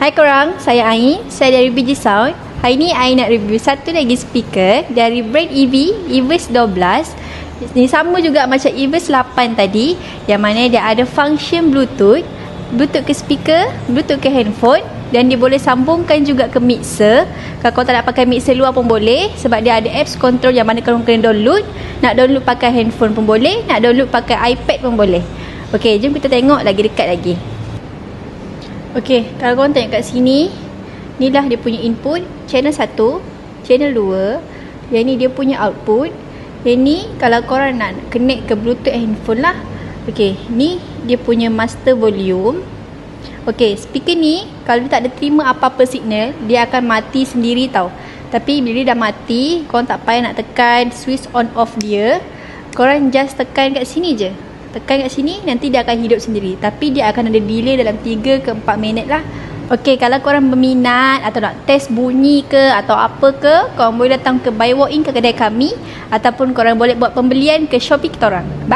Hai korang, saya Ai, saya dari BG Sound. Hari ni Ai nak review satu lagi speaker dari brand EV, Everest 12. Ini sama juga macam Everest 8 tadi, yang mana dia ada function Bluetooth, Bluetooth ke speaker, Bluetooth ke handphone, dan dia boleh sambungkan juga ke mixer. Kalau korang tak nak pakai mixer luar pun boleh, sebab dia ada apps control yang mana korang kena download. Nak download pakai handphone pun boleh, nak download pakai iPad pun boleh. Okey, jom kita tengok lagi dekat lagi. Okey, kalau korang tengok kat sini, inilah dia punya input, channel 1, channel 2. Yang ni dia punya output. Yang ni kalau korang nak connect ke Bluetooth handphone lah. Okey, ni dia punya master volume. Okey, speaker ni kalau dia tak ada terima apa-apa signal, dia akan mati sendiri tau. Tapi bila dia dah mati, korang tak payah nak tekan switch on off dia. Korang just tekan kat sini je. Tekan kat sini, nanti dia akan hidup sendiri. Tapi dia akan ada delay dalam 3 ke 4 minit lah. Okey, kalau korang berminat atau nak test bunyi ke atau apa ke, korang boleh datang ke Buy Walk In ke kedai kami, ataupun korang boleh buat pembelian ke Shopee kita orang. Bye.